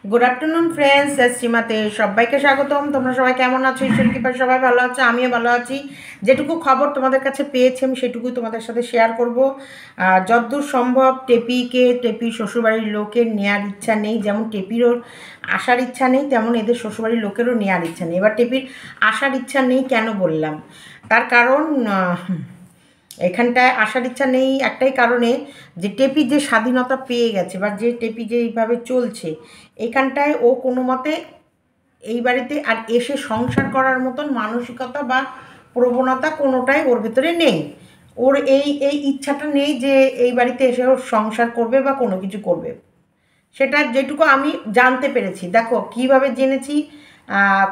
Good afternoon friends, শ্রীমাতে সবাইকে স্বাগতম। তোমরা সবাই কেমন আছো? ঈশ্বর কৃপায় সবাই ভালো আছো, আমিও ভালো আছি। যেটুকু খবর তোমাদের কাছে পেয়েছি আমি সেটুকুই তোমাদের সাথে শেয়ার করব। যতদূর সম্ভব টেপির শ্বশুরবাড়ির লোকের নেওয়ার ইচ্ছা নেই, যেমন টেপিরও আসার ইচ্ছা নেই, তেমন এদের শ্বশুরবাড়ির লোকেরও নেওয়ার ইচ্ছা নেই। এবার টেপির আসার ইচ্ছা নেই কেন বললাম, তার কারণ এখানটায় আসার ইচ্ছা নেই একটাই কারণে, যে টেপি যে স্বাধীনতা পেয়ে গেছে বা যে টেপি যেইভাবে চলছে, এখানটায় ও কোনো মতে এই বাড়িতে আর এসে সংসার করার মতন মানসিকতা বা প্রবণতা কোনোটাই ওর ভেতরে নেই। ওর এই ইচ্ছাটা নেই যে এই বাড়িতে এসে ওর সংসার করবে বা কোনো কিছু করবে। সেটা যেটুকু আমি জানতে পেরেছি, দেখো কিভাবে জেনেছি,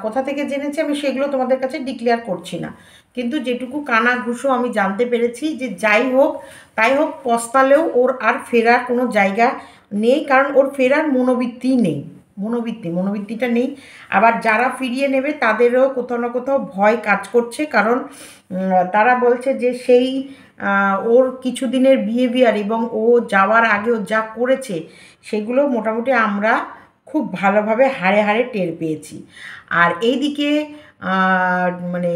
কোথা থেকে জেনেছি আমি সেগুলো তোমাদের কাছে ডিক্লেয়ার করছি না, কিন্তু যেটুকু কানা ঘুষো আমি জানতে পেরেছি যে যাই হোক তাই হোক, পস্তালেও ওর আর ফেরার কোনো জায়গা নেই, কারণ ওর ফেরার মনোবৃত্তি নেই। মনোবৃত্তিটা নেই। আবার যারা ফিরিয়ে নেবে তাদেরও কোথাও না কোথাও ভয় কাজ করছে, কারণ তারা বলছে যে সেই ওর কিছুদিনের বিহেভিয়ার এবং ও যাওয়ার আগেও যা করেছে সেগুলো মোটামুটি আমরা খুব ভালোভাবে হাড়ে হাড়ে টের পেয়েছি। আর এইদিকে মানে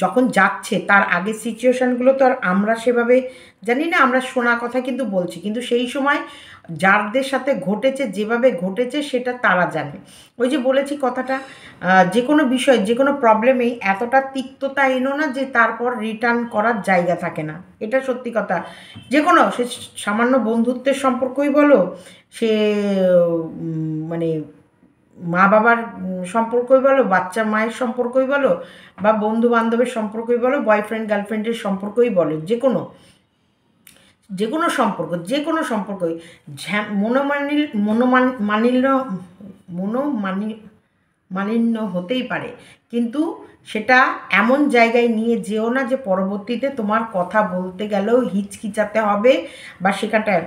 যখন যাচ্ছে তার আগের সিচুয়েশানগুলো তো আর আমরা সেভাবে জানি না, আমরা শোনা কথা কিন্তু বলছি, কিন্তু সেই সময় যাদের সাথে ঘটেছে, যেভাবে ঘটেছে সেটা তারা জানে। ওই যে বলেছি কথাটা, যে কোনো বিষয়, যে কোনো প্রবলেমেই এতটা তিক্ততা এনো না যে তারপর রিটার্ন করার জায়গা থাকে না। এটা সত্যি কথা। যে কোনো সে সামান্য বন্ধুত্বের সম্পর্কই বলো, সে মানে মা বাবার সম্পর্কই বলো, বাচ্চা মায়ের সম্পর্কই বলো, বা বন্ধু বান্ধবের সম্পর্কই বলো, বয়ফ্রেন্ড গার্লফ্রেন্ডের সম্পর্কই বলো, যে কোনো সম্পর্কই মালিন্য হতেই পারে, কিন্তু সেটা এমন জায়গায় নিয়ে যেও না যে পরবর্তীতে তোমার কথা বলতে গেলেও হিচকিচাতে হবে, বা সেখানটায়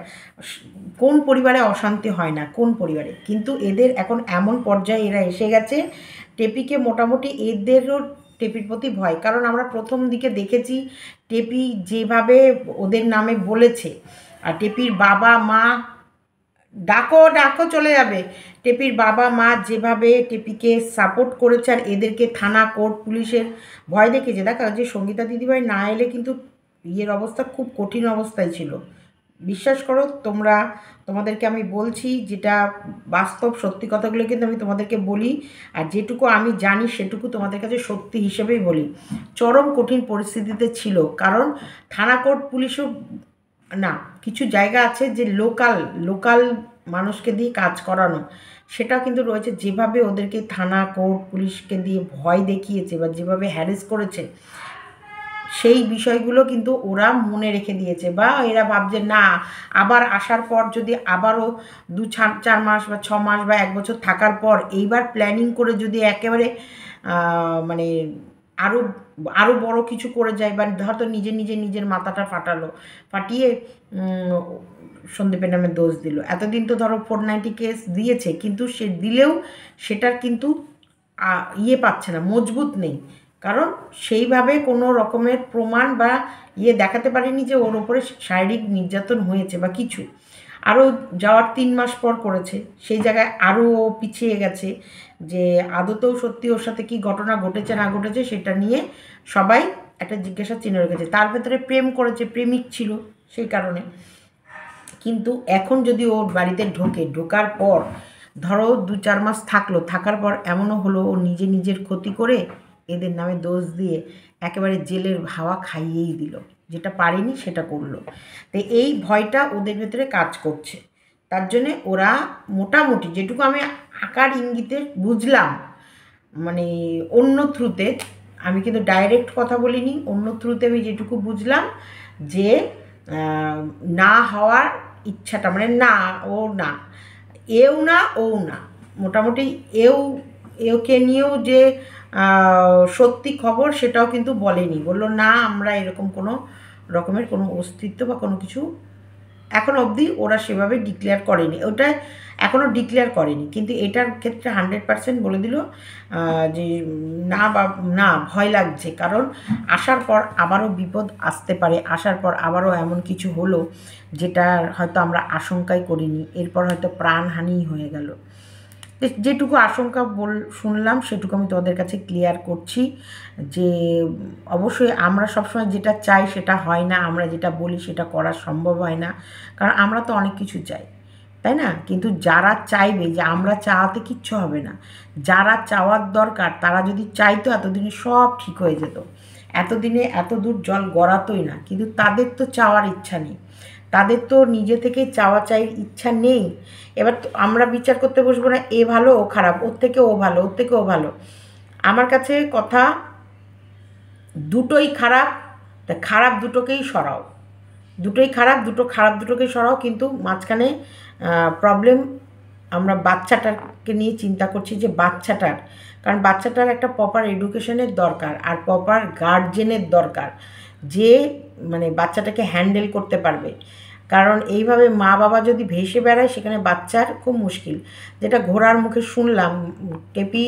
কোন পরিবারে অশান্তি হয় না, কোন পরিবারে। কিন্তু এদের এখন এমন পর্যায়ে এরা এসে গেছে, টেপিকে মোটামুটি এদেরও টেপির প্রতি ভয়, কারণ আমরা প্রথম দিকে দেখেছি টেপি যেভাবে ওদের নামে বলেছে, আর টেপির বাবা মা, ডাকো ডাকো চলে যাবে, টেপির বাবা মা যেভাবে টেপিকে সাপোর্ট করেছে আর এদেরকে থানা কোর্ট পুলিশের ভয় দেখিয়েছে। দেখো যে সঙ্গীতা দিদিভাই না এলে কিন্তু ইয়ের অবস্থা খুব কঠিন অবস্থায় ছিল। বিশ্বাস করো তোমরা, তোমাদেরকে আমি বলছি যেটা বাস্তব সত্যি কথাগুলো কিন্তু আমি তোমাদেরকে বলি, আর যেটুকু আমি জানি সেটুকু তোমাদের কাছে সত্যি হিসেবেই বলি। চরম কঠিন পরিস্থিতিতে ছিল, কারণ থানা কোর্ট পুলিশও না, কিছু জায়গা আছে যে লোকাল লোকাল মানুষকে দিয়ে কাজ করানো, সেটাও কিন্তু রয়েছে। যেভাবে ওদেরকে থানা কোর্ট পুলিশকে দিয়ে ভয় দেখিয়েছে বা যেভাবে হ্যারেস করেছে, সেই বিষয়গুলো কিন্তু ওরা মনে রেখে দিয়েছে, বা এরা ভাবছে না আবার আসার পর যদি আবারও 4 মাস বা 6 মাস বা 1 বছর থাকার পর এইবার প্ল্যানিং করে যদি একেবারে মানে আরও আরও বড় কিছু করে যায়, বা হয়তো নিজের মাথাটা ফাটিয়ে সন্দীপের নামে দোষ দিল। এতদিন তো ধরো 490 কেস দিয়েছে, কিন্তু সে দিলেও সেটার কিন্তু পাচ্ছে না, মজবুত নেই, কারণ সেইভাবে কোনো রকমের প্রমাণ বা দেখাতে পারেনি যে ওর ওপরে শারীরিক নির্যাতন হয়েছে বা কিছু। আরও যাওয়ার 3 মাস পর করেছে, সেই জায়গায় আরও পিছিয়ে গেছে, যে আদতেও সত্যি ওর সাথে কি ঘটনা ঘটেছে না ঘটেছে সেটা নিয়ে সবাই একটা জিজ্ঞাসা চিহ্ন রেখেছে। তার ভেতরে প্রেম করেছে, প্রেমিক ছিল সেই কারণে। কিন্তু এখন যদি ওর বাড়িতে ঢোকার পর ধরো 2-4 মাস থাকলো, থাকার পর এমনও হলো ও নিজের ক্ষতি করে এদের নামে দোষ দিয়ে একেবারে জেলের হাওয়া খাইয়েই দিল, যেটা পারেনি সেটা করলো। তো এই ভয়টা ওদের ভেতরে কাজ করছে, তার জন্যে ওরা মোটামুটি যেটুকু আমি আকার ইঙ্গিতে বুঝলাম, মানে অন্য থ্রুতে, আমি কিন্তু ডাইরেক্ট কথা বলিনি, অন্য থ্রুতে আমি যেটুকু বুঝলাম যে না হওয়ার ইচ্ছাটা, মানে না ও না, এও না ও না, মোটামুটি এওকে নিয়েও যে সত্যি খবর সেটাও কিন্তু বলেনি, বললো না আমরা এরকম কোনো রকমের কোনো অস্তিত্ব বা কোনো কিছু এখন অবধি ওরা সেভাবে ডিক্লেয়ার করেনি, ওটা এখনও ডিক্লেয়ার করেনি, কিন্তু এটার ক্ষেত্রে 100% বলে দিল যে না বা না, ভয় লাগছে, কারণ আসার পর আবারও বিপদ আসতে পারে, আসার পর আবারও এমন কিছু হলো যেটা হয়তো আমরা আশঙ্কাই করিনি, এরপর হয়তো প্রাণহানি হয়ে গেল। যেটুকু আশঙ্কা শুনলাম সেটুকু আমি তোমাদের কাছে ক্লিয়ার করছি, যে অবশ্যই আমরা সবসময় যেটা চাই সেটা হয় না, আমরা যেটা বলি সেটা করা সম্ভব হয় না, কারণ আমরা তো অনেক কিছু চাই, তাই না? কিন্তু যারা চাইবে, যে আমরা চাওয়াতে কিচ্ছু হবে না, যারা চাওয়ার দরকার তারা যদি চাইতো এতদিনে সব ঠিক হয়ে যেত, এতদিনে এত দূর জল গড়াতোই না, কিন্তু তাদের তো চাওয়ার ইচ্ছা নেই, তাদের তো নিজে থেকে চাওয়া চাই ইচ্ছা নেই। এবার আমরা বিচার করতে বসবো না এ ভালো ও খারাপ, ওর থেকে ও ভালো, ওর থেকে ও ভালো। আমার কাছে কথা, দুটোই খারাপ, তা খারাপ দুটোকেই সরাও, দুটোই খারাপ, খারাপ দুটোকেই সরাও, কিন্তু মাঝখানে প্রবলেম আমরা বাচ্চাটাকে নিয়ে চিন্তা করছি, যে বাচ্চাটার, কারণ বাচ্চাটার একটা প্রপার এডুকেশনের দরকার, আর প্রপার গার্জেনের দরকার, যে মানে বাচ্চাটাকে হ্যান্ডেল করতে পারবে, কারণ এইভাবে মা বাবা যদি ভেসে বেড়ায় সেখানে বাচ্চার খুব মুশকিল। যেটা ঘোড়ার মুখে শুনলাম, টেপি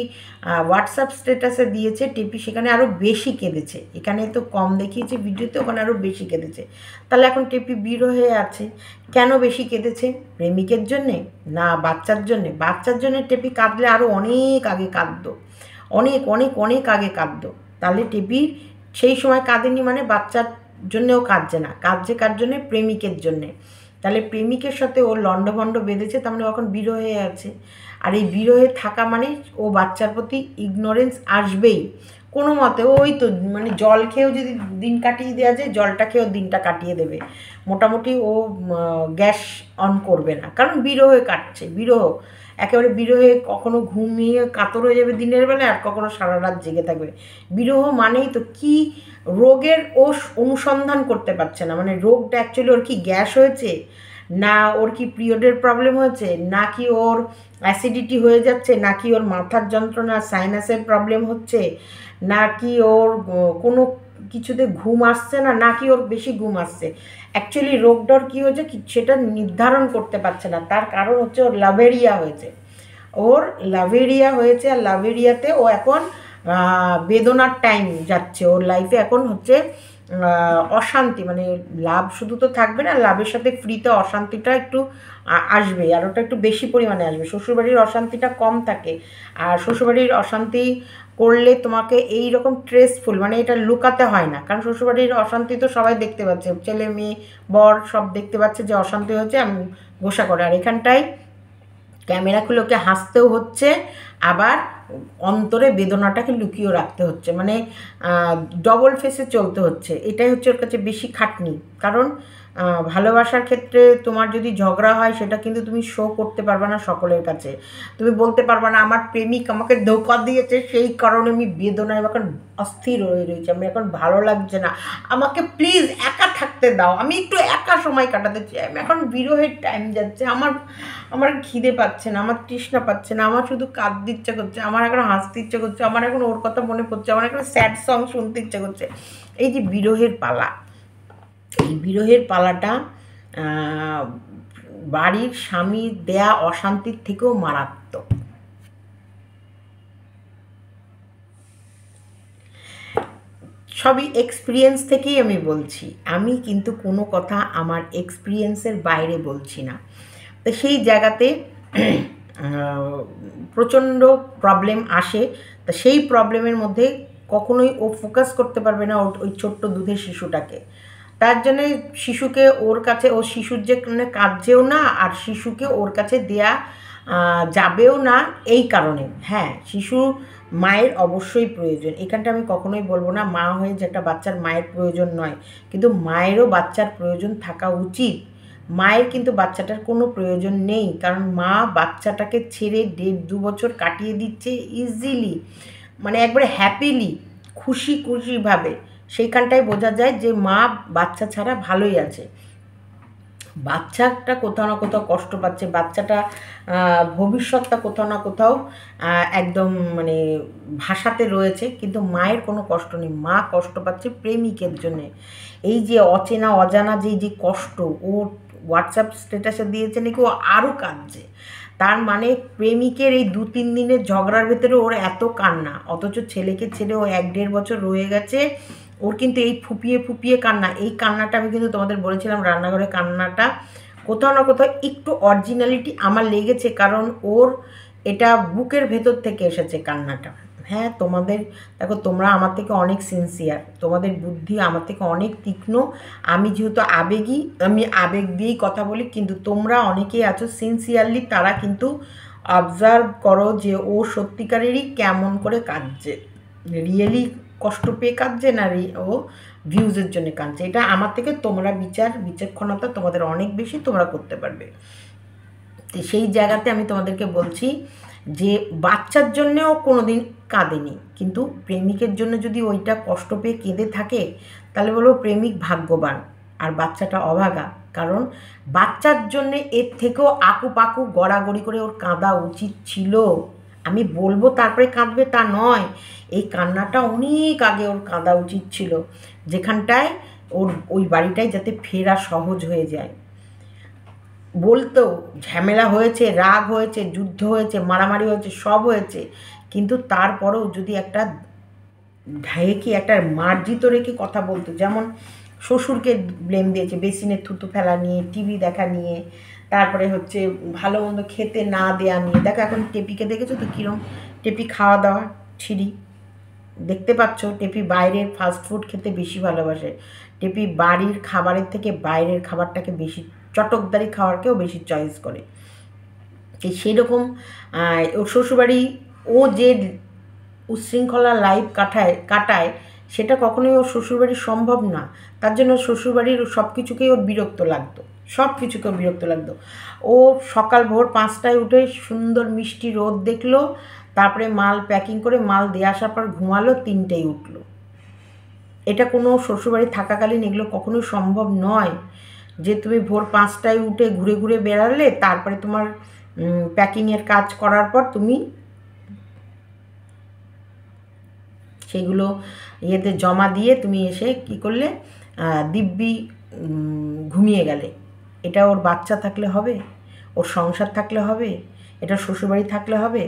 হোয়াটসঅ্যাপ স্ট্যাটাসে দিয়েছে, টেপি সেখানে আরও বেশি কেঁদেছে, এখানে তো কম দেখিয়েছে ভিডিওতে, ওখানে আরও বেশি কেঁদেছে। তাহলে এখন টেপি বিরহে আছে, কেন বেশি কেঁদেছে? প্রেমিকের জন্যে না বাচ্চার জন্যে? বাচ্চার জন্যে টেপি কাঁদলে আরও অনেক আগে কাঁদতো, অনেক অনেক অনেক আগে কাঁদতো। তাহলে টেপি সেই সময় কাঁদেনি মানে বাচ্চার জন্যেও কাঁদছে না, কাঁদছে কার জন্যে? প্রেমিকের জন্যে। তাহলে প্রেমিকের সাথে ও লণ্ডভণ্ড বেঁধেছে, তার মানে এখন বিরহে আছে, আর এই বিরহে থাকা মানে ও বাচ্চার প্রতি ইগনোরেন্স আসবেই কোনো মতে। ওই তো মানে জল খেয়েও যদি দিন কাটিয়ে দেওয়া যায়, জলটা খেয়েও দিনটা কাটিয়ে দেবে, মোটামুটি ও গ্যাস অন করবে না, কারণ বিরহে কাটছে, বিরহ একেবারে বিরহে, কখনো ঘুমিয়ে কাতর হয়ে যাবে দিনের বেলায়, আর কখনো সারা রাত জেগে থাকবে। বিরহ মানেই তো কি, রোগের ও অনুসন্ধান করতে পারছে না, মানে রোগটা অ্যাকচুয়ালি ওর কি গ্যাস হয়েছে, না ওর কি পিরিয়ডের প্রবলেম হয়েছে, নাকি ওর অ্যাসিডিটি হয়ে যাচ্ছে, নাকি ওর মাথার যন্ত্রণা সাইনাসের প্রবলেম হচ্ছে, নাকি ওর কোনো কিছুতে ঘুম আসছে না, নাকি ওর বেশি ঘুম আসছে। অ্যাকচুয়ালি রোগটার কী হয়েছে সেটা নির্ধারণ করতে পারছে না, তার কারণ হচ্ছে ওর লাভেরিয়া হয়েছে, ওর লাভেরিয়া হয়েছে, আর লাভেরিয়াতে ও এখন বেদনার টাইম যাচ্ছে, ওর লাইফে এখন হচ্ছে অশান্তি, মানে লাভ শুধু তো থাকবে না, লাভের সাথে ফ্রিতে অশান্তিটা একটু আসবে, আর ওটা একটু বেশি পরিমাণে আসবে। শ্বশুরবাড়ির অশান্তিটা কম থাকে, আর শ্বশুরবাড়ির অশান্তি করলে তোমাকে এই রকম স্ট্রেসফুল, মানে এটা লুকাতে হয় না, কারণ শ্বশুরবাড়ির অশান্তি তো সবাই দেখতে পাচ্ছে, ছেলে মেয়ে বর সব দেখতে পাচ্ছে যে অশান্তি হয়েছে, আমি গোসা করে, আর এখানটায় ক্যামেরা খুলে ওকে হাসতেও হচ্ছে, আবার অন্তরে বেদনাটাকে লুকিয়েও রাখতে হচ্ছে, মানে ডবল ফেসে চলতে হচ্ছে। এটাই হচ্ছে ওর কাছে বেশি খাটনি, কারণ ভালোবাসার ক্ষেত্রে তোমার যদি ঝগড়া হয় সেটা কিন্তু তুমি শো করতে পারবে না সকলের কাছে, তুমি বলতে পারবে না আমার প্রেমিক আমাকে ধোঁকা দিয়েছে সেই কারণে আমি বেদনায় এখন অস্থির হয়ে রয়েছে, আমি এখন ভালো লাগছে না, আমাকে প্লিজ একা থাকতে দাও, আমি একটু একা সময় কাটাতে চাই, আমি এখন বিরহের টাইম যাচ্ছে, আমার আমার খিদে পাচ্ছে না, আমার তৃষ্ণা পাচ্ছে না, আমার শুধু কাঁদতে ইচ্ছা করছে, আমার এখন হাসতে ইচ্ছা করছে, আমার এখন ওর কথা মনে পড়ছে, আমার এখন স্যাড সং শুনতে ইচ্ছা করছে। এই যে বিরহের পালা, এই বিরহের পালাটা বাড়ির স্বামীর দেয়া অশান্তির থেকেও মারাত্মক। সবই এক্সপিরিয়েন্স থেকেই আমি বলছি, আমি কিন্তু কোনো কথা আমার এক্সপিরিয়েন্সের বাইরে বলছি না। তো সেই জায়গাতে প্রচণ্ড প্রবলেম আসে, তা সেই প্রবলেমের মধ্যে কখনোই ও ফোকাস করতে পারবে না ওই ছোট্ট দুধের শিশুটাকে, তার জন্যে শিশুকে ওর কাছে, ও শিশুর যে কাঁদছেও না, আর শিশুকে ওর কাছে দেয়া যাবেও না, এই কারণে। হ্যাঁ, শিশু মায়ের অবশ্যই প্রয়োজন, এখানটা আমি কখনোই বলবো না মা হয়ে যে একটা বাচ্চার মায়ের প্রয়োজন নয়, কিন্তু মায়েরও বাচ্চার প্রয়োজন থাকা উচিত। মায়ের কিন্তু বাচ্চাটার কোনো প্রয়োজন নেই, কারণ মা বাচ্চাটাকে ছেড়ে 1.5-2 বছর কাটিয়ে দিচ্ছে ইজিলি, মানে একবারে হ্যাপিলি, খুশি খুশিভাবে। সেইখানটায় বোঝা যায় যে মা বাচ্চা ছাড়া ভালোই আছে, বাচ্চাটা কোথাও না কোথাও কষ্ট পাচ্ছে, বাচ্চাটা ভবিষ্যৎটা কোথাও না কোথাও একদম মানে ভাষাতে রয়েছে, কিন্তু মায়ের কোনো কষ্ট নেই, মা কষ্ট পাচ্ছে প্রেমিকের জন্যে। এই যে অচেনা অজানা যে কষ্ট, হোয়াটসঅ্যাপ স্ট্যাটাসে দিয়েছে নাকি ও আরও কাঁদছে। তার মানে প্রেমিকের এই 2-3 দিনের ঝগড়ার ভেতরে ওর এত কান্না, অথচ ছেলেকে ছেড়ে ও 1-1.5 বছর রয়ে গেছে। ওর কিন্তু এই ফুপিয়ে ফুপিয়ে কান্না, এই কান্নাটা আমি কিন্তু তোমাদের বলেছিলাম রান্নাঘরে কান্নাটা কোথাও না কোথাও একটু অরিজিনালিটি আমার লেগেছে, কারণ ওর এটা বুকের ভেতর থেকে এসেছে কান্নাটা। হ্যাঁ, তোমাদের দেখো, তোমরা আমার থেকে অনেক সিনসিয়ার, তোমাদের বুদ্ধি আমার থেকে অনেক তীক্ষ্ণ। আমি যেহেতু আবেগী, আমি আবেগ দিয়েই কথা বলি, কিন্তু তোমরা অনেকেই আছো সিনসিয়ারলি, তারা কিন্তু অবজার্ভ করো যে ও সত্যিকারেরই কেমন করে কাঁদছে, রিয়েলি কষ্ট পেয়ে কাঁদছে না ও ভিউজের জন্য কাঁদছে। এটা আমার থেকে তোমরা বিচক্ষণতা তোমাদের অনেক বেশি, তোমরা করতে পারবে। তো সেই জায়গাতে আমি তোমাদেরকে বলছি যে বাচ্চার জন্যেও কোনো দিন কাঁদেনি, কিন্তু প্রেমিকের জন্য যদি ওইটা কষ্ট পেয়ে কেঁদে থাকে তাহলে বলবো প্রেমিক ভাগ্যবান আর বাচ্চাটা অভাগা। কারণ বাচ্চার জন্যে এর থেকেও আকুপাকু গড়াগড়ি করে ওর কাঁদা উচিত ছিল। আমি বলবো তারপরে কাঁদবে তা নয়, এই কান্নাটা অনেক আগে ওর কাঁদা উচিত ছিল, যেখানটায় ওর ওই বাড়িটায় যাতে ফেরা সহজ হয়ে যায়। বলতো ঝামেলা হয়েছে, রাগ হয়েছে, যুদ্ধ হয়েছে, মারামারি হয়েছে, সব হয়েছে, কিন্তু তারপরেও যদি একটা ঢেকে একটা মার্জিত রেখে কথা বলতো, যেমন শ্বশুরকে ব্লেম দিয়েছে বেসিনে থুতু ফেলা নিয়ে, টিভি দেখা নিয়ে, তারপরে হচ্ছে ভালো মন্দ খেতে না দেয়া নিয়ে। দেখো এখন টেপিকে দেখেছো তো কীরকম টেপি খাওয়া দাওয়া ছিঁড়ি, দেখতে পাচ্ছ টেপি বাইরের ফাস্ট ফুড খেতে বেশি ভালোবাসে, টেপি বাড়ির খাবারের থেকে বাইরের খাবারটাকে বেশি, চটকদারি খাওয়ারকেও বেশি চয়েস করে। সেরকম ওর শ্বশুরবাড়ি ও যে উচ্ছৃঙ্খলা লাইফ কাটায় সেটা কখনোই ওর শ্বশুরবাড়ির সম্ভব না। তার জন্য শ্বশুরবাড়ির সব কিছুকেই ওর বিরক্ত লাগতো, সব কিছুকে ওর বিরক্ত লাগতো। ও সকাল ভোর 5টায় উঠে সুন্দর মিষ্টি রোদ দেখলো, তারপরে মাল প্যাকিং করে মাল দিয়ে আসার পর ঘুমালো, 3টেই উঠলো। এটা কোনো শ্বশুরবাড়ি থাকাকালীন এগুলো কখনোই সম্ভব নয় যে তুমি ভোর 5টায় উঠে ঘুরে ঘুরে বেড়ালে, তারপরে তোমার প্যাকিংয়ের কাজ করার পর তুমি সেগুলো ইয়েতে জমা দিয়ে তুমি এসে কি করলে, দিব্যি ঘুমিয়ে গেলে। এটা ওর বাচ্চা থাকলে হবে? ওর সংসার থাকলে হবে? এটা শ্বশুরবাড়ি থাকলে হবে?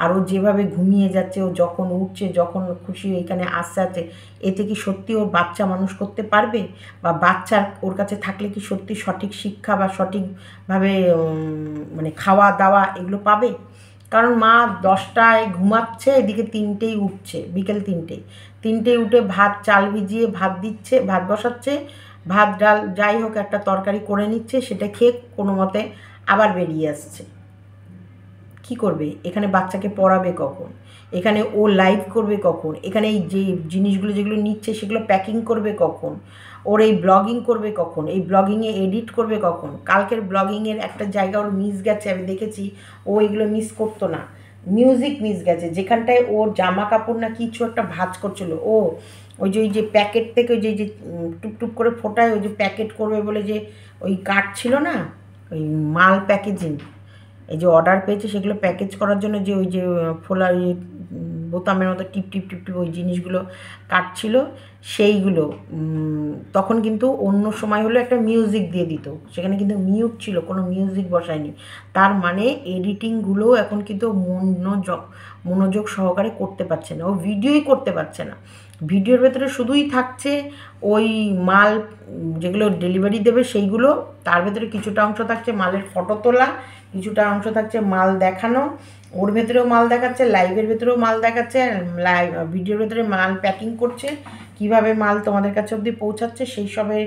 আর ও যেভাবে ঘুমিয়ে যাচ্ছে, ও যখন উঠছে, যখন খুশি এখানে আসছে আছে, এতে কি সত্যি ওর বাচ্চা মানুষ করতে পারবে? বা বাচ্চার ওর কাছে থাকলে কি সত্যি সঠিক শিক্ষা বা সঠিকভাবে মানে খাওয়া দাওয়া এগুলো পাবে? কারণ মা 10টায় ঘুমাচ্ছে, এদিকে 3টেই উঠছে, বিকেল 3টেই উঠে ভাত চাল ভিজিয়ে ভাত দিচ্ছে, ভাত বসাচ্ছে, ভাত ডাল যাই হোক একটা তরকারি করে নিচ্ছে, সেটা খেয়ে কোনো মতে আবার বেরিয়ে আসছে। কি করবে এখানে? বাচ্চাকে পড়াবে কখন? এখানে ও লাইভ করবে কখন? এখানে এই যে জিনিসগুলো যেগুলো নিচ্ছে সেগুলো প্যাকিং করবে কখন? ওর এই ব্লগিং করবে কখন? এই ব্লগিংয়ে এডিট করবে কখন? কালকের ব্লগিংয়ের একটা জায়গা ওর মিস গেছে, আমি দেখেছি। ও এগুলো মিস করতো না, মিউজিক মিস গেছে, যেখানটায় ওর জামা কাপড় না কিছু একটা ভাঁজ করছিল। ওই যে প্যাকেট থেকে ওই যে টুপটুপ করে ফোটায়, ওই যে প্যাকেট করবে বলে যে ওই কাঠ ছিল না, ওই মাল প্যাকেজিং, এই যে অর্ডার পেয়েছে সেগুলো প্যাকেজ করার জন্য যে ওই যে ফোলা ওই বোতামের মতো টিপ টিপ টিপ টিপ ওই জিনিসগুলো কাটছিল, সেইগুলো তখন কিন্তু অন্য সময় হলে একটা মিউজিক দিয়ে দিত, সেখানে কিন্তু মিউট ছিল, কোনো মিউজিক বসায়নি। তার মানে এডিটিংগুলোও এখন কিন্তু মনোযোগ সহকারে করতে পারছে না, ও ভিডিওই করতে পারছে না। ভিডিওর ভেতরে শুধুই থাকছে ওই মাল যেগুলো ডেলিভারি দেবে সেইগুলো, তার ভেতরে কিছুটা অংশ থাকছে মালের ফটো তোলা, কিছুটা অংশ থাকছে মাল দেখানো, ওর ভেতরেও মাল দেখাচ্ছে, লাইভের ভেতরেও মাল দেখাচ্ছে, ভিডিওর ভেতরে মাল প্যাকিং করছে, কিভাবে মাল তোমাদের কাছে অবধি পৌঁছাচ্ছে সেই সবে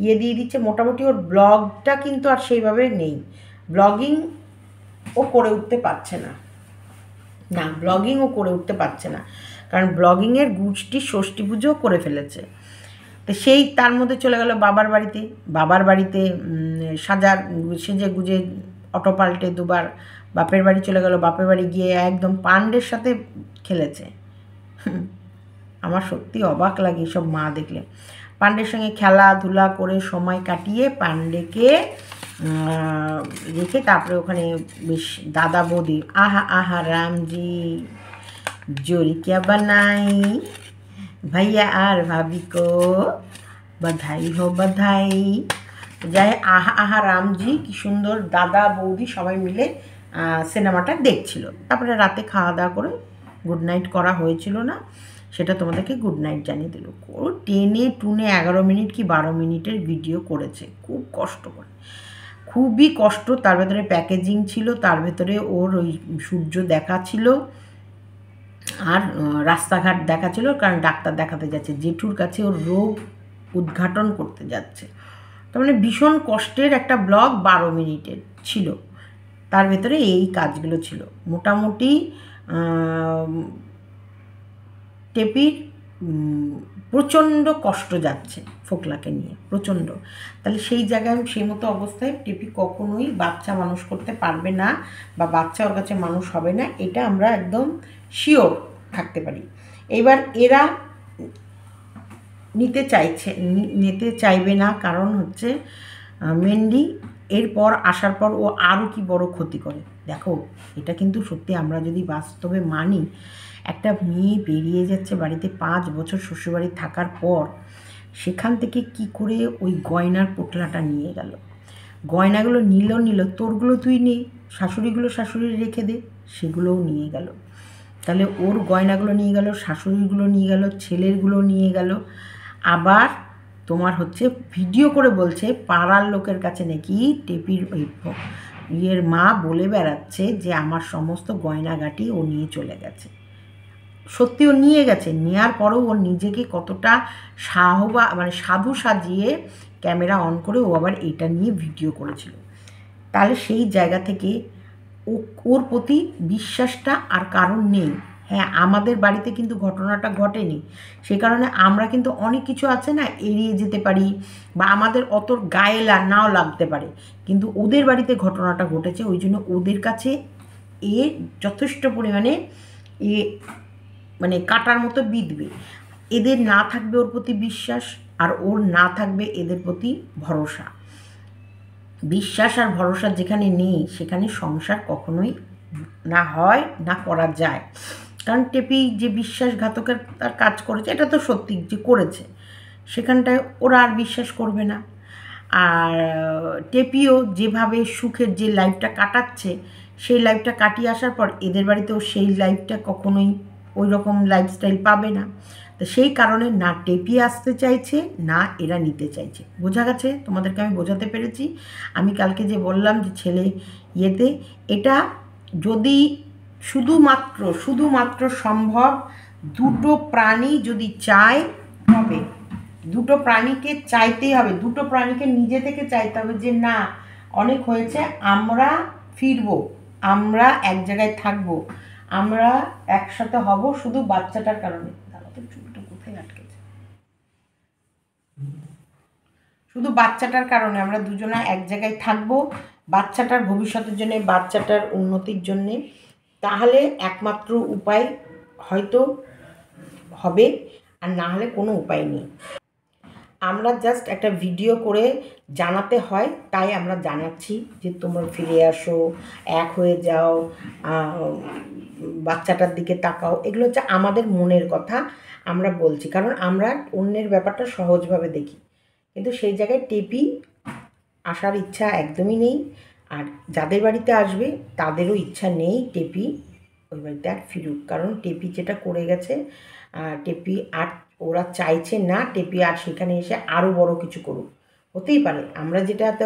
ইয়ে দিয়ে দিচ্ছে। মোটামুটি ওর ব্লগটা কিন্তু আর সেইভাবে নেই, ব্লগিং ও করে উঠতে পারছে না, ব্লগিং ও করে উঠতে পারছে না, কারণ ব্লগিংয়ের গুষ্টি ষষ্ঠী পুজো করে ফেলেছে। তো সেই তার মধ্যে চলে গেল বাবার বাড়িতে সেজে গুজে অটো পাল্টে দুবার বাপের বাড়ি চলে গেল, বাপের বাড়ি গিয়ে একদম পাণ্ডের সাথে খেলেছে। আমার সত্যি অবাক লাগে এসব মা দেখলে। পাণ্ডের সঙ্গে খেলাধুলা করে সময় কাটিয়ে পাণ্ডেকে রেখে তারপরে ওখানে বেশ দাদা বৌদি আহা রামজি जोड़ी क्या बनाई, भैया और भाभी को बधाई हो बधाई, যাই আহা আহা রামজি কি সুন্দর দাদা বৌদি সবাই মিলে সিনেমাটা দেখছিল। তারপরে রাতে খাওয়া দাওয়া করে গুড নাইট করা হয়েছিল না, সেটা তোমাদেরকে গুড নাইট জানিয়ে দিল। ও টেনে টুনে 11 মিনিট কি 12 মিনিটের ভিডিও করেছে, খুব কষ্ট করে, খুবই কষ্ট। তার ভেতরে প্যাকেজিং ছিল, তার ভেতরে ওর ওই সূর্য দেখা ছিল, আর রাস্তাঘাট দেখা ছিল, কারণ ডাক্তার দেখাতে যাচ্ছে, জেঠুর কাছে ওর রোগ উদ্ঘাটন করতে যাচ্ছে। তার মানে ভীষণ কষ্টের একটা ব্লগ 12 মিনিটের ছিল, তার ভেতরে এই কাজগুলো ছিল। মোটামুটি টেপির প্রচণ্ড কষ্ট যাচ্ছে ফোকলাকে নিয়ে, প্রচণ্ড। তাহলে সেই জায়গায় সেই মতো অবস্থায় টেপি কখনোই বাচ্চা মানুষ করতে পারবে না, বা বাচ্চা ওর কাছে মানুষ হবে না, এটা আমরা একদম শিওর থাকতে পারি। এবার এরা নিতে চাইবে না, কারণ হচ্ছে মেনলি এরপর আসার পর ও আরও কি বড় ক্ষতি করে। দেখো, এটা কিন্তু সত্যি আমরা যদি বাস্তবে মানি, একটা মেয়ে বেরিয়ে যাচ্ছে বাড়িতে 5 বছর শ্বশুরবাড়ি থাকার পর, সেখান থেকে কি করে ওই গয়নার পোটলাটা নিয়ে গেল। গয়নাগুলো নিল, তোরগুলো তুই নে, শাশুড়িগুলো শাশুড়ি রেখে দে, সেগুলোও নিয়ে গেল। তাহলে ওর গয়নাগুলো নিয়ে গেল, শাশুড়িগুলো নিয়ে গেল, ছেলেরগুলো নিয়ে গেল। আবার তোমার হচ্ছে ভিডিও করে বলছে পাড়ার লোকের কাছে নাকি টেপির ওই ইয়ের মা বলে বেড়াচ্ছে যে আমার সমস্ত গয়নাগাটি ও নিয়ে চলে গেছে। সত্যি ও নিয়ে গেছে, নেওয়ার পরেও ওর নিজেকে কতটা সাধু সাজিয়ে ক্যামেরা অন করে ও আবার এটা নিয়ে ভিডিও করেছিল। তাহলে সেই জায়গা থেকে ওর প্রতি বিশ্বাসটা আর কারণ নেই। হ্যাঁ, আমাদের বাড়িতে কিন্তু ঘটনাটা ঘটেনি, সে কারণে আমরা কিন্তু অনেক কিছু আছে না এড়িয়ে যেতে পারি, বা আমাদের অত গায়ে নাও লাগতে পারে, কিন্তু ওদের বাড়িতে ঘটনাটা ঘটেছে, ওই জন্য ওদের কাছে এ যথেষ্ট পরিমাণে এ মানে কাটার মতো বিঁধবে। এদের না থাকবে ওর প্রতি বিশ্বাস, আর ওর না থাকবে এদের প্রতি ভরসা। বিশ্বাস আর ভরসা যেখানে নেই, সেখানে সংসার কখনোই না হয় না করা যায়। কারণ টেপি যে বিশ্বাসঘাতকের তার কাজ করেছে, এটা তো সত্যি যে করেছে, সেখানটায় ওরা আর বিশ্বাস করবে না। আর টেপিও যেভাবে সুখের যে লাইফটা কাটাচ্ছে, সেই লাইফটা কাটিয়ে আসার পর এদের বাড়িতেও সেই লাইফটা কখনোই ওই রকম লাইফস্টাইল পাবে না। তো সেই কারণে না টেপি আসতে চাইছে, না এরা নিতে চাইছে। বোঝা গেছে? তোমাদেরকে আমি বোঝাতে পেরেছি? আমি কালকে যে বললাম যে ছেলে ইয়েতে, এটা যদি শুধুমাত্র সম্ভব, দুটো প্রাণী যদি চায়, তবে দুটো প্রাণীকে চাইতেই হবে, দুটো প্রাণীকে নিজে থেকে চাইতে হবে যে না, অনেক হয়েছে, আমরা ফিরবো, আমরা এক জায়গায় থাকবো, আমরা একসাথে হব, শুধু বাচ্চাটার কারণে। চুলটা কোথায় আটকেছে? শুধু বাচ্চাটার কারণে আমরা দুজনা এক জায়গায় থাকবো, বাচ্চাটার ভবিষ্যতের জন্যে, বাচ্চাটার উন্নতির জন্যে। তাহলে একমাত্র উপায় হয়তো হবে, আর না হলে কোনো উপায় নেই। আমরা জাস্ট একটা ভিডিও করে জানাতে হয়, তাই আমরা জানাচ্ছি যে তোমরা ফিরে আসো, এক হয়ে যাও, বাচ্চাটার দিকে তাকাও। এগুলো হচ্ছে আমাদের মনের কথা আমরা বলছি, কারণ আমরা অন্যের ব্যাপারটা সহজভাবে দেখি। কিন্তু সেই জায়গায় টেপি আসার ইচ্ছা একদমই নেই, আর যাদের বাড়িতে আসবে তাদেরও ইচ্ছা নেই টেপি ওই বাড়িতে আর ফিরুক। কারণ টেপি যেটা করে গেছে, টেপি আর ওরা চাইছে না টেপি আর সেখানে এসে আরও বড় কিছু করুক। হতেই পারে, আমরা যেটা এত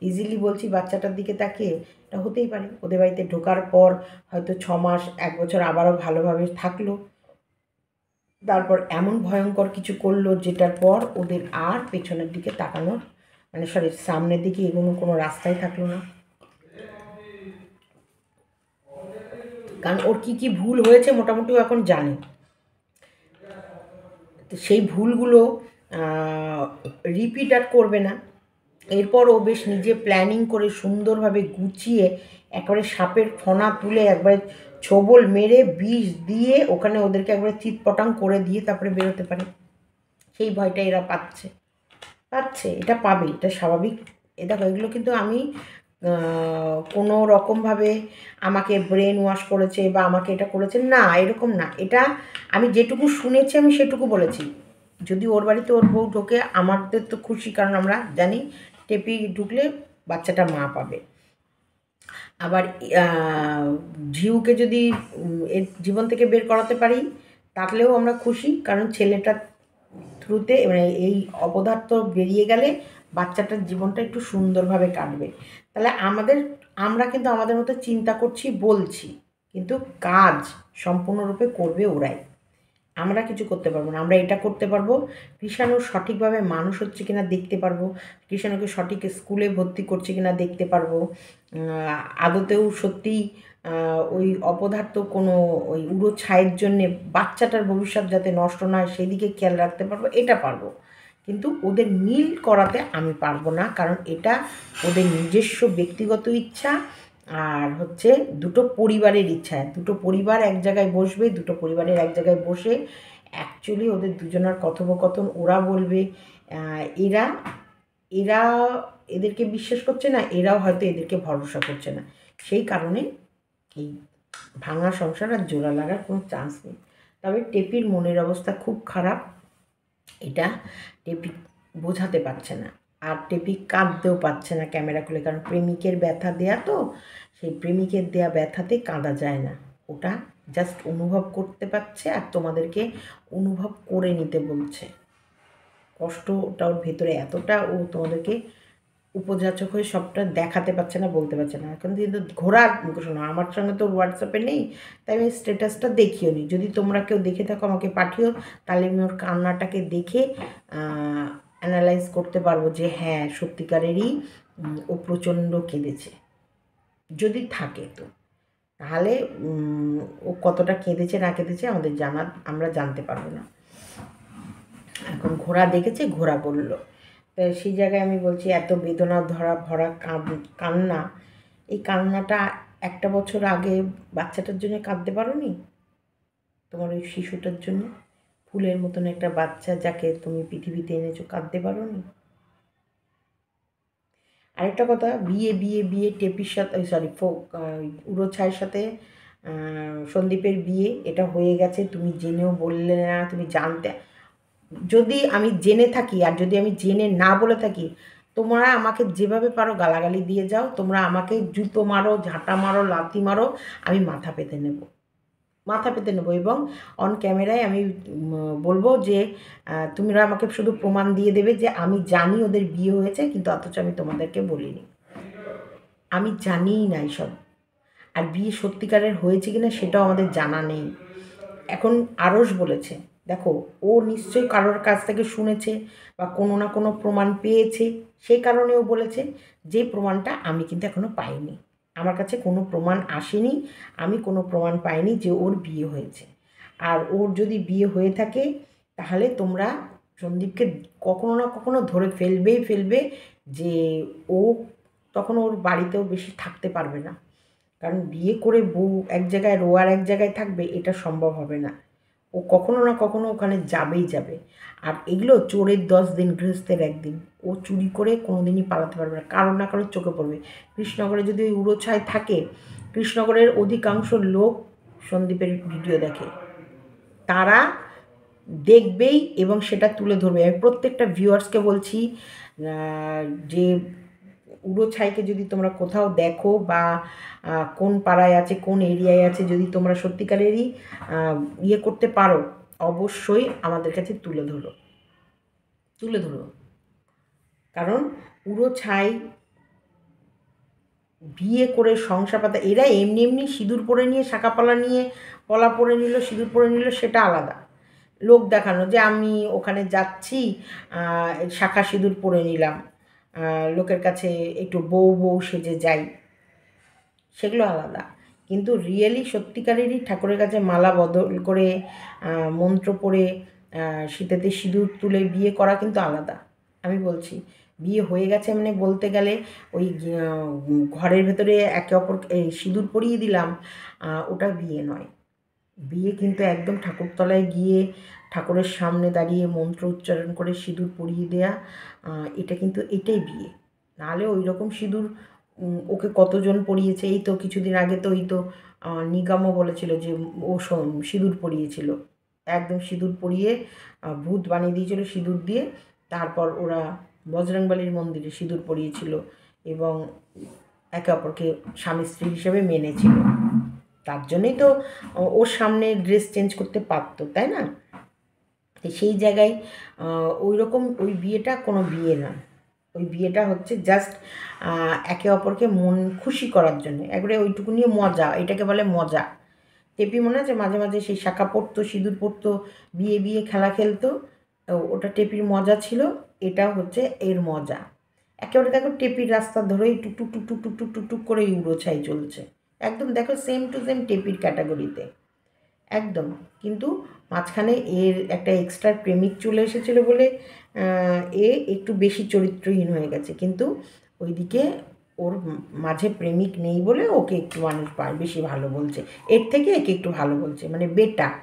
ইজিলি বলছি বাচ্চাটার দিকে তাকিয়ে, এটা হতেই পারে ওদের বাড়িতে ঢোকার পর হয়তো 6 মাস 1 বছর আবারও ভালোভাবে থাকলো, তারপর এমন ভয়ঙ্কর কিছু করলো যেটার পর ওদের আর পেছনের দিকে তাকানোর সামনের দিকে এগোনোর কোনো রাস্তাই থাকলো না। কারণ ওর কী ভুল হয়েছে মোটামুটি ও এখন জানে। তো সেই ভুলগুলো রিপিট আর করবে না। এরপর ও বেশ নিজে প্ল্যানিং করে সুন্দরভাবে গুছিয়ে একবারে সাপের ফনা তুলে একবারে ছোবল মেরে বিষ দিয়ে ওখানে ওদেরকে একবারে চিৎপটাং করে দিয়ে তারপরে বেরোতে পারে। সেই ভয়টা এরা পাচ্ছে, এটা পাবে, এটা স্বাভাবিক। দেখো, এগুলো কিন্তু আমি কোনো রকমভাবে আমাকে ব্রেন ওয়াশ করেছে বা আমাকে এটা করেছে না, এরকম না। এটা আমি যেটুকু শুনেছি আমি সেটুকু বলেছি। যদি ওর বাড়িতে ওর বউ ঢোকে, আমাদের তো খুশি, কারণ আমরা জানি টেপি ঢুকলে বাচ্চাটা মা পাবে। আবার ঝিউকে যদি এর জীবন থেকে বের করাতে পারি তাহলেও আমরা খুশি, কারণ ছেলেটার থ্রুতে মানে এই অপদার্থ বেরিয়ে গেলে বাচ্চাটার জীবনটা একটু সুন্দরভাবে কাটবে। তাহলে আমরা কিন্তু আমাদের মতো চিন্তা করছি বলছি, কিন্তু কাজ সম্পূর্ণরূপে করবে ওরাই। আমরা কিছু করতে পারবো না। আমরা এটা করতে পারবো, কৃষাণু সঠিকভাবে মানুষ হচ্ছে কিনা দেখতে পারবো, কৃষাণুকে সঠিক স্কুলে ভর্তি করছে কিনা দেখতে পারবো, আদতেও সত্যিই ওই অপদার্থ কোনো ওই উড়ো ছাইয়ের জন্যে বাচ্চাটার ভবিষ্যৎ যাতে নষ্ট না হয় সেদিকে খেয়াল রাখতে পারবো, এটা পারবো। কিন্তু ওদের মিল করাতে আমি পারবো না, কারণ এটা ওদের নিজস্ব ব্যক্তিগত ইচ্ছা আর হচ্ছে দুটো পরিবারের ইচ্ছা। দুটো পরিবার এক জায়গায় বসবে, দুটো পরিবারের এক জায়গায় বসে অ্যাকচুয়ালি ওদের দুজনের কথোপকথন ওরা বলবে। এরা এরা এদেরকে বিশ্বাস করছে না, এরাও হয়তো এদেরকে ভরসা করছে না। সেই কারণে এই ভাঙা সংসার আর জোড়া লাগার কোনো চান্স নেই। তবে টেপির মনের অবস্থা খুব খারাপ, এটা টেপি বোঝাতে পারছে না। আর টেপি কাঁদতেও পারছে না ক্যামেরা খুলে, কারণ প্রেমিকের ব্যথা দেয়া তো, সেই প্রেমিকের দেয়া ব্যথাতে কাঁদা যায় না। ওটা জাস্ট অনুভব করতে পারছে আর তোমাদেরকে অনুভব করে নিতে বলছে। কষ্টটা ওর ভেতরে এতটা, ও তোমাদেরকে উপযাচক হয়ে সবটা দেখাতে পারছে না, বলতে পারছে না। এখন কিন্তু ঘোরার শোনো, আমার সঙ্গে তো হোয়াটসঅ্যাপে নেই, তাই আমি স্ট্যাটাসটা দেখিও নি। যদি তোমরা কেউ দেখে থাকো আমাকে পাঠিও, তাহলে আমি ওর কান্নাটাকে দেখে অ্যানালাইজ করতে পারবো যে হ্যাঁ সত্যিকারেরই ও প্রচণ্ড কেঁদেছে। যদি থাকে তো তাহলে ও কতটা কেঁদেছে না কেঁদেছে আমরা জানতে পারবো না। এখন ঘোড়া দেখেছে, ঘোড়া বলল। তো সেই জায়গায় আমি বলছি এত বেদনা ভরা কান্না, এই কান্নাটা 1 বছর আগে বাচ্চাটার জন্য কাঁদতে পারো নি? তোমার ওই শিশুটার জন্য, ফুলের মতন একটা বাচ্চা যাকে তুমি পৃথিবীতে এনেছো, কাঁদতে পারো নি? আরেকটা কথা, বিয়ে টেপির সাথে উড়ো ছায়ের সাথে সন্দীপের বিয়ে, এটা হয়ে গেছে। তুমি জেনেও বললে না, তুমি জানতে। যদি আমি জেনে থাকি আর যদি আমি জেনে না বলে থাকি, তোমরা আমাকে যেভাবে পারো গালাগালি দিয়ে যাও, তোমরা আমাকে জুতো মারো, ঝাঁটা মারো, লাথি মারো, আমি মাথা পেতে নেব, এবং অন ক্যামেরায় আমি বলবো যে তোমরা আমাকে শুধু প্রমাণ দিয়ে দেবে যে আমি জানি ওদের বিয়ে হয়েছে, কিন্তু অথচ আমি তোমাদেরকে বলিনি। আমি জানিই না এইসব। আর বিয়ে সত্যিকারের হয়েছে কিনা সেটাও আমাদের জানা নেই। এখন আরশ বলেছে, দেখো ও নিশ্চয়ই কারোর কাছ থেকে শুনেছে বা কোনো না কোনো প্রমাণ পেয়েছে, সেই কারণেও বলেছে। যে প্রমাণটা আমি কিন্তু এখনও পাইনি, আমার কাছে কোনো প্রমাণ আসেনি, আমি কোনো প্রমাণ পাইনি যে ওর বিয়ে হয়েছে। আর ওর যদি বিয়ে হয়ে থাকে তাহলে তোমরা সন্দীপকে কখনো না কখনো ধরে ফেলবে যে ও তখন ওর বাড়িতেও বেশি থাকতে পারবে না, কারণ বিয়ে করে বউ এক জায়গায় রোয়ার এক জায়গায় থাকবে, এটা সম্ভব হবে না। ও কখনো না কখনো ওখানে যাবেই যাবে। আর এগুলো চোরের 10 দিন গৃহস্থের 1 দিন। ও চুরি করে কোনো দিনই পালাতে পারবে না, কারোর না কারোর চোখে পড়বে। কৃষ্ণনগরে যদি ওই উড়ো ছাই থাকে, কৃষ্ণনগরের অধিকাংশ লোক সন্দীপের ভিডিও দেখে, তারা দেখবেই এবং সেটা তুলে ধরবে। আমি প্রত্যেকটা ভিউয়ার্সকে বলছি যে উড়ো ছাইকে যদি তোমরা কোথাও দেখো বা কোন পাড়ায় আছে, কোন এরিয়ায় আছে, যদি তোমরা সত্যিকারেরই ইয়ে করতে পারো, অবশ্যই আমাদের কাছে তুলে ধরো। কারণ উড়ো ছাই বিয়ে করে সংসার পাতা, এরা এমনি সিঁদুর পরে নিয়ে, শাঁখাপলা নিয়ে, পলা পরে নিল, সিঁদুর পরে নিল, সেটা আলাদা। লোক দেখানো যে আমি ওখানে যাচ্ছি, শাঁখা সিঁদুর পরে নিলাম, লোকের কাছে একটু বউ সেজে যাই, সেগুলো আলাদা। কিন্তু রিয়েলি সত্যিকারেরই ঠাকুরের কাছে মালা বদল করে, মন্ত্র পড়ে, শীতেতে সিঁদুর তুলে বিয়ে করা কিন্তু আলাদা। আমি বলছি বিয়ে হয়ে গেছে মানে বলতে গেলে ওই ঘরের ভেতরে একে অপরকে সিঁদুর পরিয়ে দিলাম, ওটা বিয়ে নয়। বিয়ে কিন্তু একদম ঠাকুরতলায় গিয়ে ঠাকুরের সামনে দাঁড়িয়ে মন্ত্র উচ্চারণ করে সিঁদুর পরিয়ে দেয়া, এটা কিন্তু এটাই বিয়ে। নাহলে ওই রকম সিঁদুর ওকে কতজন পরিয়েছে। এই তো কিছুদিন আগে তো নিগমও বলেছিল যে ও সিঁদুর পরিয়েছিল, একদম সিঁদুর পরিয়ে ভূত বানিয়ে দিয়েছিল সিঁদুর দিয়ে, তারপর ওরা বজরংবলীর মন্দিরে সিঁদুর পরিয়েছিল এবং একে অপরকে স্বামী স্ত্রী হিসেবে মেনেছিল। তার জন্যই তো ওর সামনে ড্রেস চেঞ্জ করতে পারতো, তাই না? তো সেই জায়গায় ওই রকম ওই বিয়েটা কোনো বিয়ে না, ওই বিয়েটা হচ্ছে জাস্ট একে অপরকে মন খুশি করার জন্য, একবারে ওইটুকু নিয়ে মজা, এটাকে বলে মজা। টেপি মনে আছে মাঝে মাঝে সেই শাঁখা পরতো, সিঁদুর পরতো, বিয়ে বিয়ে খেলা খেলতো, ওটা টেপির মজা ছিল। এটা হচ্ছে এর মজা। একেবারে দেখো টেপির রাস্তা ধরেই টুকটুক টুকটুক টুকটুক টুকটুক করে উড়োছাই চলছে, একদম দেখো সেম টু সেম টেপির ক্যাটাগরিতে একদম। কিন্তু মাঝখানে এর একটা এক্সট্রা প্রেমিক চলে এসেছিলো বলে এ একটু বেশি চরিত্রহীন হয়ে গেছে, কিন্তু ওইদিকে ওর মাঝে প্রেমিক নেই বলে ওকে একটু মানুষ বেশি ভালো বলছে, এর থেকে একে একটু ভালো বলছে, মানে বেটার,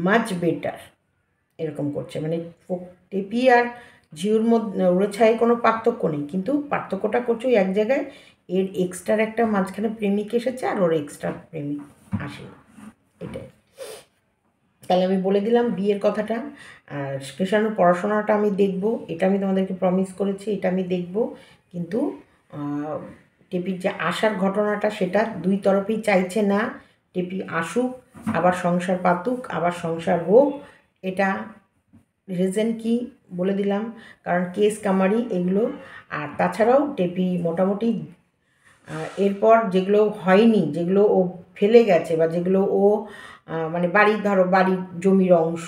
মাচ বেটার এরকম করছে। মানে টেপি আর ঝিউর মধ্যে উড়োছায় কোনো পার্থক্য নেই, কিন্তু পার্থক্যটা করছে ওই এক জায়গায়, এর এক্সট্রার একটা মাঝখানে প্রেমিক এসেছে আর ওর এক্সট্রা প্রেমিক আসেনি, এটাই। তাহলে আমি বলে দিলাম বিয়ের কথাটা। আর কৃষাণুর পড়াশোনাটা আমি দেখব, এটা আমি তোমাদেরকে প্রমিস করেছি, এটা আমি দেখব। কিন্তু টেপির যে আসার ঘটনাটা সেটা দুই তরফেই চাইছে না, টেপি আসুক, আবার সংসার পাতুক, আবার সংসার হোক। এটা রিজন কি বলে দিলাম, কারণ কেস কামারি এগুলো। আর তাছাড়াও টেপি মোটামুটি এরপর যেগুলো হয়নি, যেগুলো ও ফেলে গেছে বা যেগুলো ও মানে বাড়ির ধরো বাড়ির জমির অংশ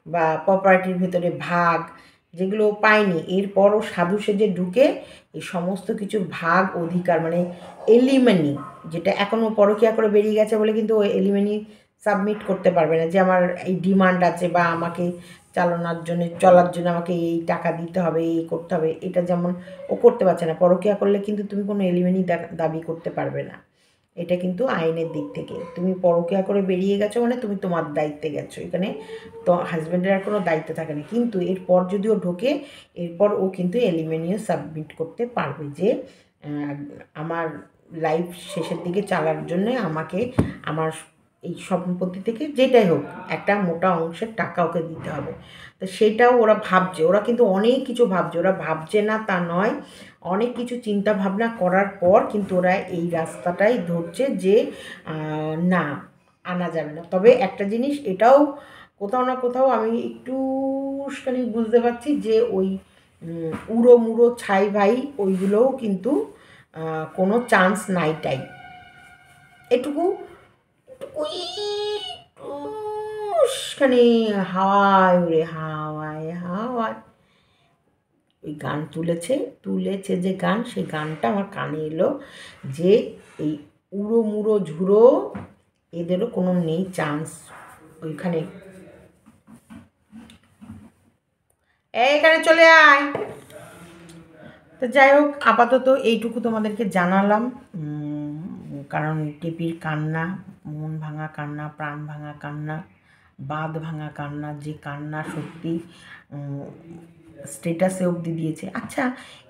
বা প্রপার্টির ভেতরে ভাগ যেগুলো পায়নি, এরপরও সাধু সেজে ঢুকে এই সমস্ত কিছুর ভাগ অধিকার মানে এলিমেনি, যেটা এখনও পরকীয়া করে বেরিয়ে গেছে বলে কিন্তু ও এলিমেনি সাবমিট করতে পারবে না যে আমার এই ডিমান্ড আছে বা আমাকে চালানোর জন্য চলার জন্য আমাকে এই টাকা দিতে হবে, এই করতে হবে, এটা যেমন ও করতে পারছে না। পরকীয়া করলে কিন্তু তুমি কোনো এলিমেনি দাবি করতে পারবে না, এটা কিন্তু আইনের দিক থেকে। তুমি পরকীয়া করে বেরিয়ে গেছো মানে তুমি তোমার দায়িত্বে গেছো, এখানে তো হাজব্যান্ডের আর কোনো দায়িত্ব থাকে না। কিন্তু এরপর যদি ও ঢোকে, এরপর ও কিন্তু এলিমেনিও সাবমিট করতে পারবে যে আমার লাইফ শেষের দিকে চালার জন্যে আমাকে আমার এই সম্পত্তি থেকে যেটাই হোক একটা মোটা অংশের টাকা ওকে দিতে হবে। তো সেটাও ওরা ভাবছে, ওরা কিন্তু অনেক কিছু ভাবছে, ওরা ভাবছে না তা নয়, অনেক কিছু চিন্তা ভাবনা করার পর কিন্তু ওরা এই রাস্তাটাই ধরছে যে না আনা যাবে না। তবে একটা জিনিস এটাও কোথাও না কোথাও আমি একটুখানি বুঝতে পারছি যে ওই উড়ো মুড়ো ছাই ভাই ওইগুলোও কিন্তু কোনো চান্স নাই টাই, এটুকু একটুখানি হাওয়ায় উড়ে হাওয়ায় হাওয়ায় ওই গান তুলেছে যে গান, সেই গানটা আমার কানে এলো যে এই উড়ো মুড়ো ঝুড়ো এদেরও কোনো নেই চান্স ওইখানে। এইখানে চলে আয়। তো যাই হোক আপাতত এইটুকু তোমাদেরকে জানালাম, কারণ টেপির কান্না, মন ভাঙা কান্না, প্রাণ ভাঙা কান্না, বাঁধ ভাঙা কান্না, যে কান্না সত্যি স্টেটাসে অবধি দিয়েছে। আচ্ছা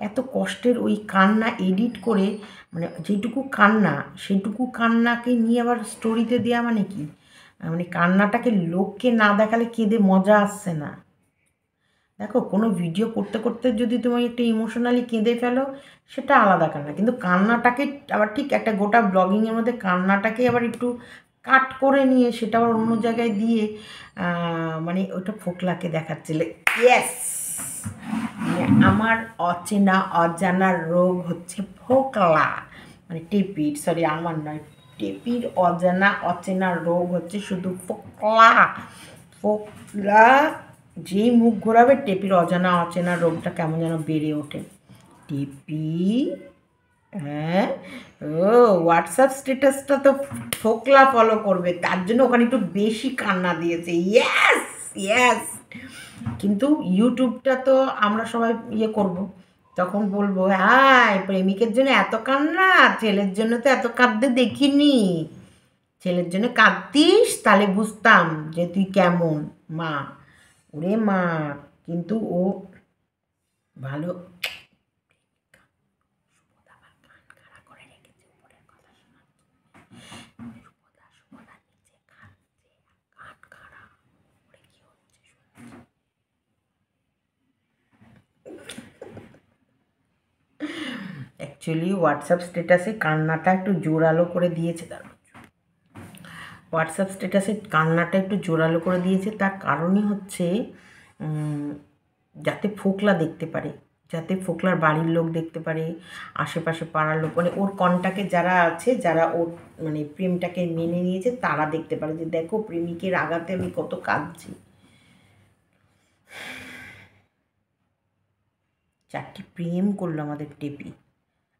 এত কষ্টের ওই কান্না এডিট করে, মানে যেটুকু কান্না সেটুকু কান্নাকে নিয়ে আবার স্টোরিতে দেওয়া মানে কি, মানে কান্নাটাকে লোককে না দেখালে কেঁদে মজা আসছে না। দেখো কোনো ভিডিও করতে করতে যদি তুমি একটু ইমোশনালি কেঁদে ফেলো সেটা আলাদা কান্না, কিন্তু কান্নাটাকে আবার ঠিক একটা গোটা ব্লগিংয়ের মধ্যে কান্নাটাকে আবার একটু কাট করে নিয়ে সেটা আবার অন্য জায়গায় দিয়ে মানে ওটা ফোকলাকে দেখাচ্ছিলে। ইয়েস, আমার অচেনা অজানা রোগ হচ্ছে ফোকলা, মানে টেপির, সরি আমার নয়, টেপির অচেনা রোগ হচ্ছে শুধু ফোকলা। ফোকলা যেই মুখ ঘোরাবে টেপির অচেনা রোগটা কেমন যেন বেড়ে ওঠে। টেপি হ্যাঁ, ও হোয়াটসঅ্যাপ স্ট্যাটাসটা তো ফোকলা ফলো করবে, তার জন্য ওখানে একটু বেশি কান্না দিয়েছে। ইয়েস ইয়েস, কিন্তু ইউটিউবটা তো আমরা সবাই করব, তখন বলবো হ্যাঁ প্রেমিকের জন্য এত কান্না, ছেলের জন্য তো এত কাঁদতে দেখিনি, ছেলের জন্য কাঁদতিস তাহলে বুঝতাম যে তুই কেমন মা। ওরে মা, কিন্তু ও ভালো অ্যাকচুয়ালি হোয়াটসঅ্যাপ স্ট্যাটাসে কান্নাটা একটু জোরালো করে দিয়েছে। হোয়াটসঅ্যাপ স্ট্যাটাসে কান্নাটা একটু জোরালো করে দিয়েছে, তার কারণই হচ্ছে যাতে ফোকলা দেখতে পারে, যাতে ফোকলার বাড়ির লোক দেখতে পারে, আশেপাশে পাড়ার লোক, মানে ওর কন্টাক্টে যারা আছে, যারা ওর মানে প্রেমটাকে মেনে নিয়েছে, তারা দেখতে পারে যে দেখো প্রেমিকের আঘাতে আমি কত কাঁদছি। 4টি প্রেম করলো আমাদের টেপি,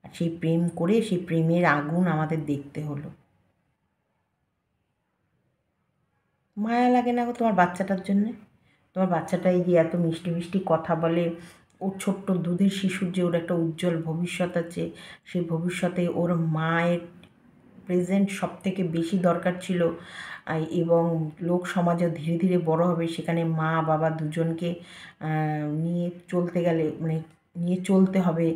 আর সেই প্রেম করে সেই প্রেমের আগুন আমাদের দেখতে হলো। মায়া লাগে না গো তোমার বাচ্চাটার জন্যে? তোমার বাচ্চাটা এই যে এত মিষ্টি মিষ্টি কথা বলে, ওর ছোট্ট দুধের শিশুর যে ওর একটা উজ্জ্বল ভবিষ্যৎ আছে, সেই ভবিষ্যতে ওর মায়ের প্রেজেন্ট সব থেকে বেশি দরকার ছিল। এবং লোক সমাজে ধীরে ধীরে বড় হবে, সেখানে মা বাবা দুজনকে নিয়ে চলতে গেলে মানে নিয়ে চলতে হবে।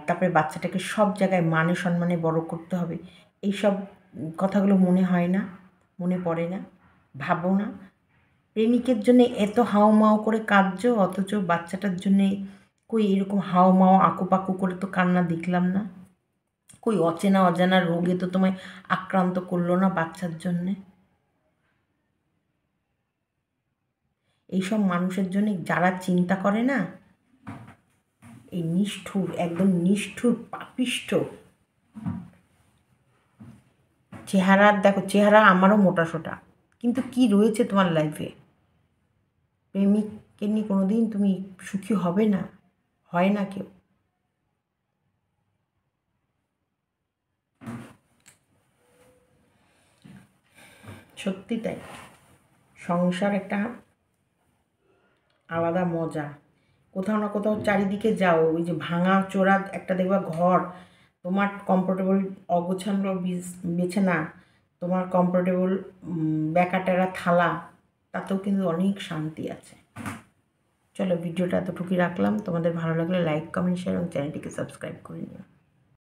তারপরে বাচ্চাটাকে সব জায়গায় মানে সম্মানে বড় করতে হবে। এইসব কথাগুলো মনে হয় না, মনে পড়ে না, ভাবো না? প্রেমিকের জন্যে এত হাউমাউ করে কাঁদছো, অথচ বাচ্চাটার জন্যে কই এরকম হাউমাউ আঁকুপাকু করে তো কান্না দেখলাম না। কই অচেনা অজানা রোগে তো তোমায় আক্রান্ত করলো না বাচ্চার জন্যে? এইসব মানুষের জন্য যারা চিন্তা করে না, এই নিষ্ঠুর, একদম নিষ্ঠুর পাপিষ্ঠ চেহারা। দেখো চেহারা আমারও মোটাসোটা, কিন্তু কি রয়েছে তোমার লাইফে? প্রেমিককে নিয়ে কোনো দিন তুমি সুখী হবে না, হয় না কেউ। সত্যি তাই, সংসার একটা আলাদা মজা। কোথাও না কোথাও চারিদিকে যাও, ওই যে ভাঙা চোরা একটা দেখবা ঘর, তোমার কমফোর্টেবল অগোছালো বিছানা, তোমার কমফোর্টেবল ব্যাকাটেরা থালা, তাতেও কিন্তু অনেক শান্তি আছে। চলো ভিডিওটা এতটুকুই রাখলাম। তোমাদের ভালো লাগলে লাইক, কমেন্ট, শেয়ার এবং চ্যানেলটিকে সাবস্ক্রাইব করে নিও।